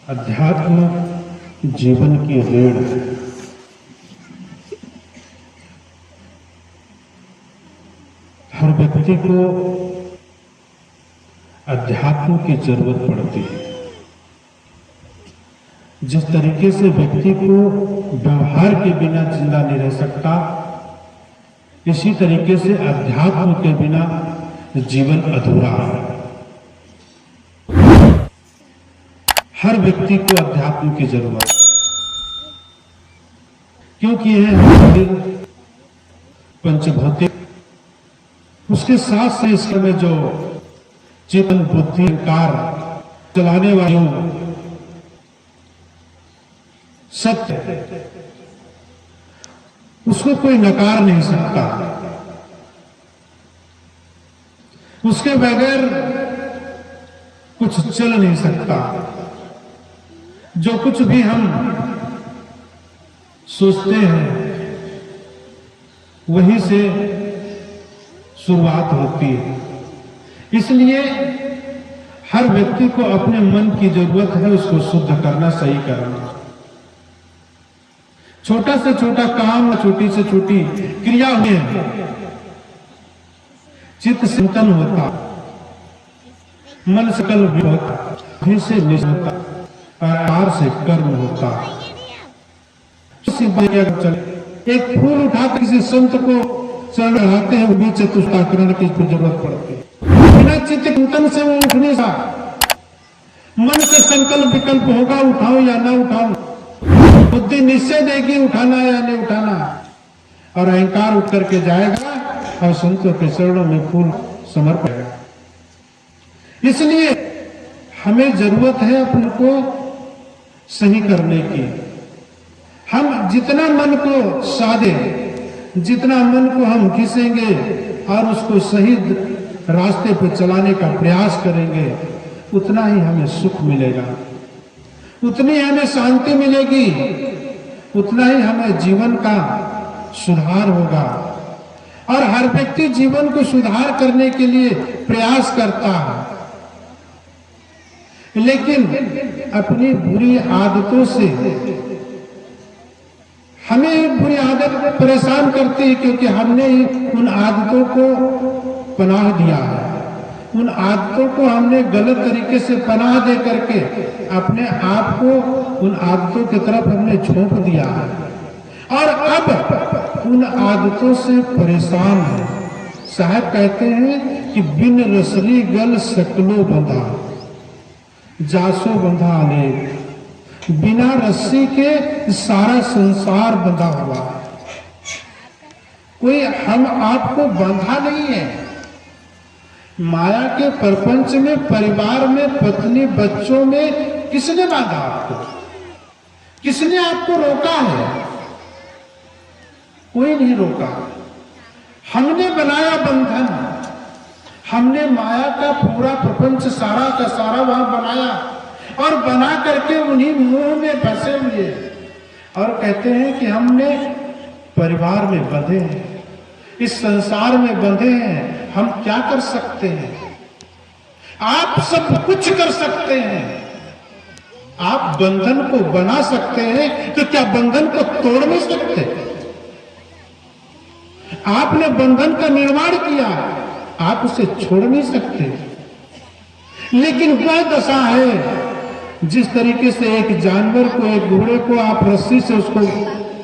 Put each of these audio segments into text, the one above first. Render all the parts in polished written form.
अध्यात्म जीवन की रीढ़ है। हर व्यक्ति को अध्यात्म की जरूरत पड़ती है। जिस तरीके से व्यक्ति को व्यवहार के बिना जिंदा नहीं रह सकता, इसी तरीके से अध्यात्म के बिना जीवन अधूरा है। हर व्यक्ति को अध्यात्म की जरूरत है, क्योंकि यह शरीर पंचभौतिक, उसके साथ से इसमें जो चेतन बुद्धि अहंकार चलाने वाले सत्य, उसको कोई नकार नहीं सकता। उसके बगैर कुछ चल नहीं सकता। जो कुछ भी हम सोचते हैं वहीं से शुरुआत होती है। इसलिए हर व्यक्ति को अपने मन की जरूरत है, उसको शुद्ध करना, सही करना। छोटा से छोटा काम, छोटी से छोटी क्रिया में चित्त चिंतन होता, मन से कल भी होता, भी से निश्चय होता, आहार से कर्म होता। एक फूल उठाकर किसी संत को चरण चढ़ाते हैं, वो भी चतुष्टाकरण की जरूरत पड़ती है। बिना चित्त चिंतन से वो उठने सा, मन से संकल्प विकल्प होगा, उठाओ या ना उठाओ। बुद्धि निश्चय देगी उठाना या नहीं उठाना, और अहंकार उठ करके जाएगा और संतों के चरणों में फूल समर्पण करेगा। इसलिए हमें जरूरत है अपने को सही करने की। हम जितना मन को साधे, जितना मन को हम खींचेंगे और उसको सही रास्ते पर चलाने का प्रयास करेंगे, उतना ही हमें सुख मिलेगा, उतनी हमें शांति मिलेगी, उतना ही हमें जीवन का सुधार होगा। और हर व्यक्ति जीवन को सुधार करने के लिए प्रयास करता है, लेकिन अपनी बुरी आदतों से हमें बुरी आदत परेशान करती है, क्योंकि हमने उन आदतों को पनाह दिया है। उन आदतों को हमने गलत तरीके से पनाह दे करके अपने आप को उन आदतों की तरफ हमने झोंक दिया है, और अब उन आदतों से परेशान है। साहब कहते हैं कि बिन रसरी गल सकलो बंधा, जासो बंधा अनेक। बिना रस्सी के सारा संसार बंधा हुआ है। कोई हम आपको बंधा नहीं है। माया के प्रपंच में, परिवार में, पत्नी बच्चों में किसने बांधा आपको? किसने आपको रोका है? कोई नहीं रोका। हमने बनाया बंधन। हमने माया का पूरा प्रपंच सारा का सारा वहां बनाया, और बना करके उन्हीं मोह में फंसे हुए, और कहते हैं कि हमने परिवार में बंधे हैं, इस संसार में बंधे हैं। हम क्या कर सकते हैं? आप सब कुछ कर सकते हैं। आप बंधन को बना सकते हैं, तो क्या बंधन को तोड़ नहीं सकते? आपने बंधन का निर्माण किया, आप उसे छोड़ नहीं सकते। लेकिन वह दशा है जिस तरीके से एक जानवर को, एक घोड़े को आप रस्सी से उसको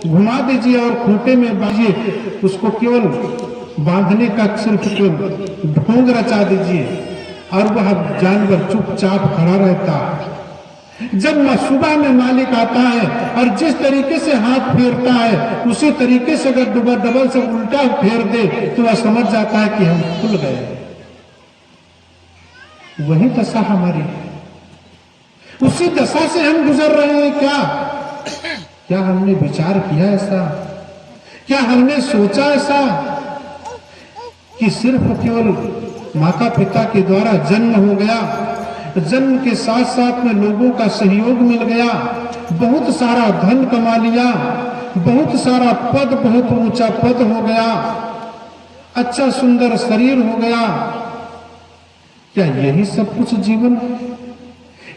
घुमा दीजिए और खूंटे में बांधिए, उसको केवल बांधने का सिर्फ ढोंग रचा दीजिए, और वह जानवर चुपचाप खड़ा रहता है। जब सुबह में मालिक आता है और जिस तरीके से हाथ फेरता है, उसी तरीके से अगर डबल से उल्टा फेर दे तो वह समझ जाता है कि हम खुल गए। वही दशा हमारी है। उसी दशा से हम गुजर रहे हैं। क्या हमने विचार किया ऐसा? क्या हमने सोचा ऐसा कि सिर्फ केवल माता पिता के द्वारा जन्म हो गया, जन्म के साथ साथ में लोगों का सहयोग मिल गया, बहुत सारा धन कमा लिया, बहुत सारा पद, बहुत ऊंचा पद हो गया, अच्छा सुंदर शरीर हो गया, क्या यही सब कुछ जीवन है?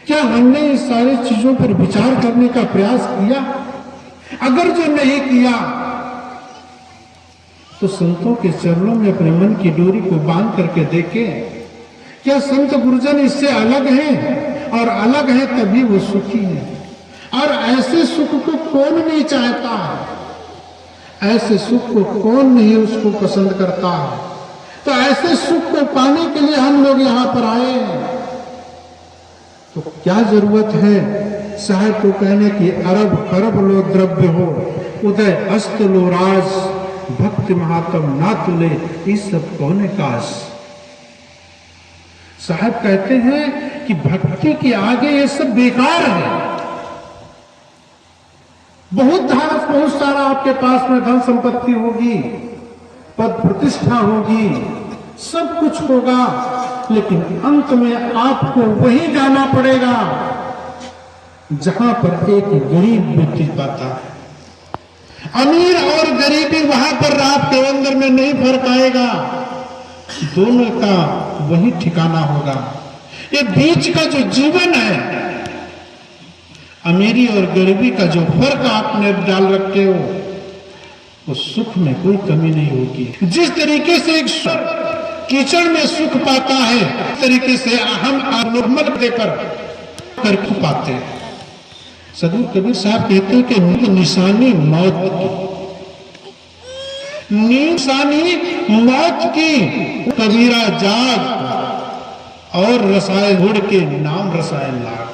क्या हमने इस सारी चीजों पर विचार करने का प्रयास किया? अगर जो नहीं किया तो संतों के चरणों में अपने मन की डोरी को बांध करके देखें, क्या संत गुरुजन इससे अलग हैं? और अलग है तभी वो सुखी है। और ऐसे सुख को कौन नहीं चाहता है? ऐसे सुख को कौन नहीं उसको पसंद करता है? तो ऐसे सुख को पाने के लिए हम लोग यहां पर आए हैं। तो क्या जरूरत है साहब को कहने की अरब खरब लो द्रव्य हो, उदय अस्त लो राज, भक्ति महात्म ना तुले इस सब कौन काश। साहब कहते हैं कि भक्ति के आगे ये सब बेकार है। बहुत धारस, बहुत सारा आपके पास में धन संपत्ति होगी, पद प्रतिष्ठा होगी, सब कुछ होगा, लेकिन अंत में आपको वही जाना पड़ेगा जहां पर एक गरीब व्यक्ति पाता है। अमीर और गरीबी वहां पर आपके अंदर में नहीं फर्क आएगा, दोनों का वही ठिकाना होगा। ये बीच का जो जीवन है, अमीरी और गरीबी का जो फर्क आपने डाल रखे हो, उस सुख में कोई कमी नहीं होगी। जिस तरीके से एक कीचड़ में सुख पाता है, इस तरीके से हम नॉर्मल देकर करके पाते हैं। सदगुरु कबीर साहब कहते हैं कि निशानी मौत की, निशानी मौत की, कबीरा जाग और रसायन घोड़ के नाम रसायन लाग।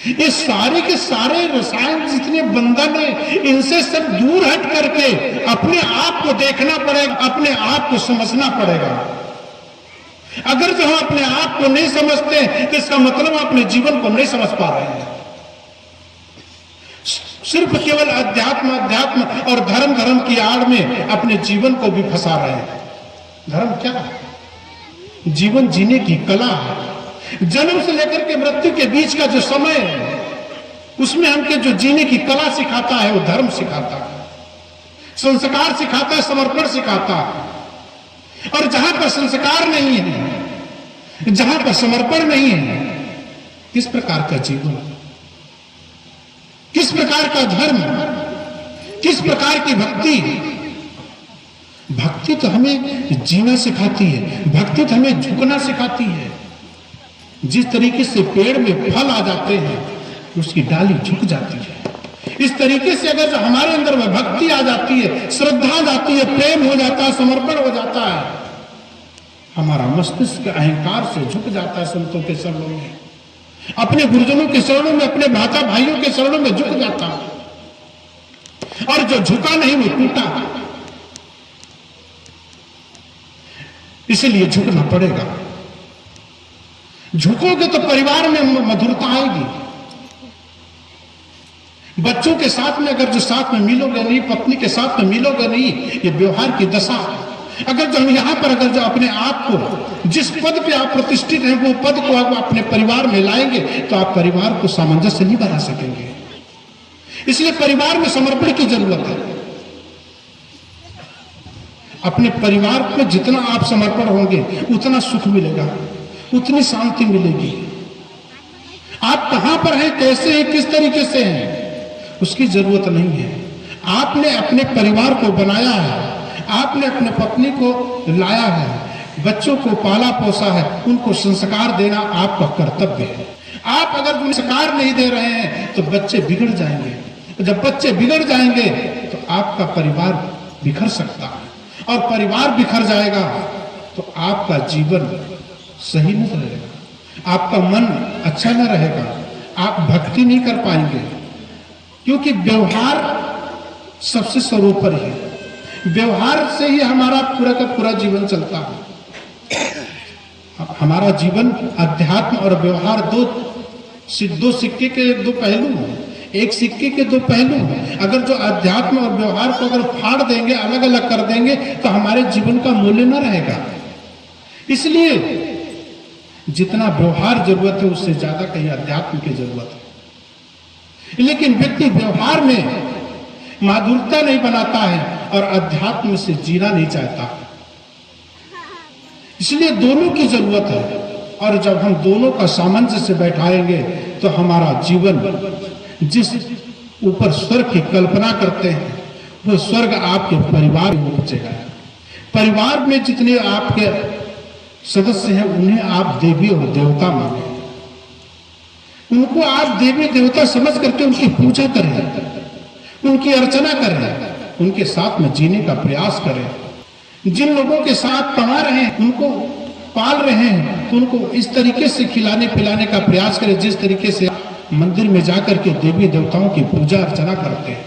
ये सारे के सारे रसायन जितने बंधन है, इनसे सब दूर हट करके अपने आप को देखना पड़ेगा, अपने आप को समझना पड़ेगा। अगर जो हम अपने आप को नहीं समझते तो इसका मतलब अपने जीवन को नहीं समझ पा रहे हैं। सिर्फ केवल अध्यात्म अध्यात्म और धर्म धर्म की आड़ में अपने जीवन को भी फंसा रहे हैं। धर्म क्या है? जीवन जीने की कला है। जन्म से लेकर के मृत्यु के बीच का जो समय है, उसमें हमके जो जीने की कला सिखाता है वो धर्म सिखाता है, संस्कार सिखाता है, समर्पण सिखाता है। और जहां पर संस्कार नहीं है, जहां पर समर्पण नहीं है, किस प्रकार का जीवन, किस प्रकार का धर्म, किस प्रकार की भक्ति? भक्ति तो हमें जीना सिखाती है, भक्ति तो हमें झुकना सिखाती है। जिस तरीके से पेड़ में फल आ जाते हैं, उसकी डाली झुक जाती है, इस तरीके से अगर हमारे अंदर में भक्ति आ जाती है, श्रद्धा आ जाती है, प्रेम हो जाता है, समर्पण हो जाता है, हमारा मस्तिष्क अहंकार से झुक जाता है संतों के चरणों में, अपने गुरुजनों के चरणों में, अपने भाता भाइयों के चरणों में झुक जाता है। और जो झुका नहीं वो टूटा। इसलिए झुकना पड़ेगा। झुकोगे तो परिवार में मधुरता आएगी। बच्चों के साथ में अगर जो साथ में मिलोगे नहीं, पत्नी के साथ में मिलोगे नहीं, ये व्यवहार की दशा है। अगर जो हम यहां पर अगर जो अपने आप को जिस पद पे आप प्रतिष्ठित हैं, वो पद को आप अपने परिवार में लाएंगे तो आप परिवार को सामंजस्य नहीं बना सकेंगे। इसलिए परिवार में समर्पण की जरूरत है। अपने परिवार में जितना आप समर्पण होंगे उतना सुख मिलेगा, उतनी शांति मिलेगी। आप कहां पर हैं, कैसे हैं, किस तरीके से हैं, उसकी जरूरत नहीं है। आपने अपने परिवार को बनाया है, आपने अपने पत्नी को लाया है, बच्चों को पाला पोसा है, उनको संस्कार देना आपका कर्तव्य है। आप अगर संस्कार नहीं दे रहे हैं तो बच्चे बिगड़ जाएंगे। जब बच्चे बिगड़ जाएंगे तो आपका परिवार बिखर सकता है, और परिवार बिखर जाएगा तो आपका जीवन सही नहीं रहेगा, आपका मन अच्छा न रहेगा, आप भक्ति नहीं कर पाएंगे। क्योंकि व्यवहार सबसे सर्वोपरि है। व्यवहार से ही हमारा पूरा का पूरा जीवन चलता है। हमारा जीवन अध्यात्म और व्यवहार दो सिक्के के दो पहलू हैं, एक सिक्के के दो पहलू हैं। अगर जो अध्यात्म और व्यवहार को अगर फाड़ देंगे, अलग अलग कर देंगे, तो हमारे जीवन का मूल्य न रहेगा। इसलिए जितना व्यवहार जरूरत है उससे ज्यादा कहीं अध्यात्म की जरूरत है। लेकिन व्यक्ति व्यवहार में माधुरता नहीं बनाता है और अध्यात्म से जीना नहीं चाहता। इसलिए दोनों की जरूरत है। और जब हम दोनों का सामंजस्य से बैठाएंगे तो हमारा जीवन जिस ऊपर स्वर्ग की कल्पना करते हैं वो स्वर्ग आपके परिवार में पहुंचेगा। परिवार में जितने आपके सदस्य हैं उन्हें आप देवी और देवता माने, उनको आप देवी देवता समझ करके उनकी पूजा करें, उनकी अर्चना करें, उनके साथ में जीने का प्रयास करें। जिन लोगों के साथ पढ़ा रहे हैं उनको पाल रहे हैं तो उनको इस तरीके से खिलाने पिलाने का प्रयास करें जिस तरीके से मंदिर में जाकर के देवी देवताओं की पूजा अर्चना करते हैं,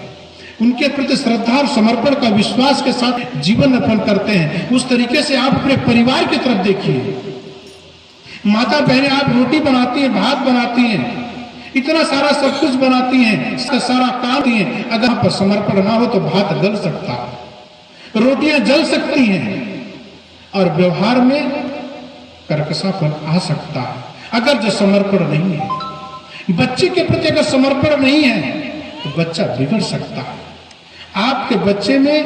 उनके प्रति श्रद्धा और समर्पण का विश्वास के साथ जीवन यापन करते हैं। उस तरीके से आप अपने परिवार की तरफ देखिए। माता बहनें आप रोटी बनाती हैं, भात बनाती हैं, इतना सारा सब कुछ बनाती हैं, इसका सारा काम हैं। अगर आप पर समर्पण ना हो तो भात गल सकता है, रोटियां जल सकती हैं और व्यवहार में कर्कशापन आ सकता है अगर जो समर्पण नहीं है। बच्चे के प्रति अगर समर्पण नहीं है तो बच्चा बिगड़ सकता है। आपके बच्चे में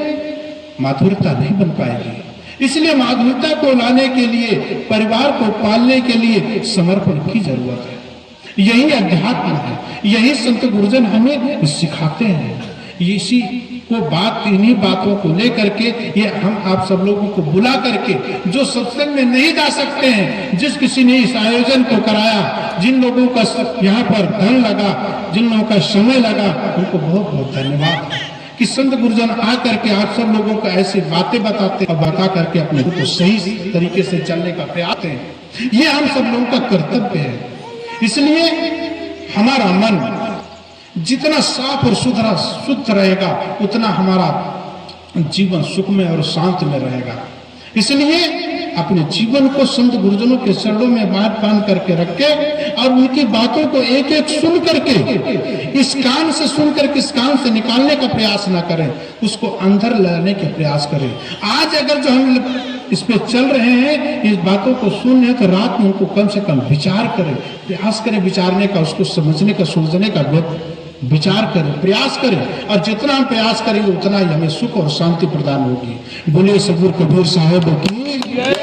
माधुरता नहीं बन पाएगी। इसलिए माधुरता को लाने के लिए, परिवार को पालने के लिए समर्पण की जरूरत है। यही अध्यात्म है, यही संत गुरुजन हमें सिखाते हैं। इसी को इन्हीं बातों को लेकर के ये हम आप सब लोगों को बुला करके, जो सत्संग में नहीं जा सकते हैं, जिस किसी ने इस आयोजन को कराया, जिन लोगों का यहाँ पर धन लगा, जिन लोगों का समय लगा, उनको बहुत बहुत धन्यवाद कि संत गुरुजन आकर के आप सब लोगों को ऐसी बातें बताते और बता करके अपने को सही तरीके से चलने का प्रयास है। ये हम सब लोगों का कर्तव्य है। इसलिए हमारा मन जितना साफ और शुद्ध रहेगा उतना हमारा जीवन सुखमय और शांत में रहेगा। इसलिए अपने जीवन को संत गुरुजनों के चरणों में बांध करके रखे और उनकी बातों को एक एक सुन करके, इस कान से सुन करके इस कान से निकालने का प्रयास ना करें, उसको अंदर लाने के प्रयास करें। आज अगर जो हम इस पे चल रहे हैं, इस बातों को सुन रहे हैं, तो रात में उनको कम से कम विचार करें, प्रयास करें विचारने का, उसको समझने का, सुलझने का विचार करें, प्रयास करें। और जितना हम प्रयास करेंगे उतना ही हमें सुख और शांति प्रदान होगी। बोलिए सदगुरु कबीर साहब की।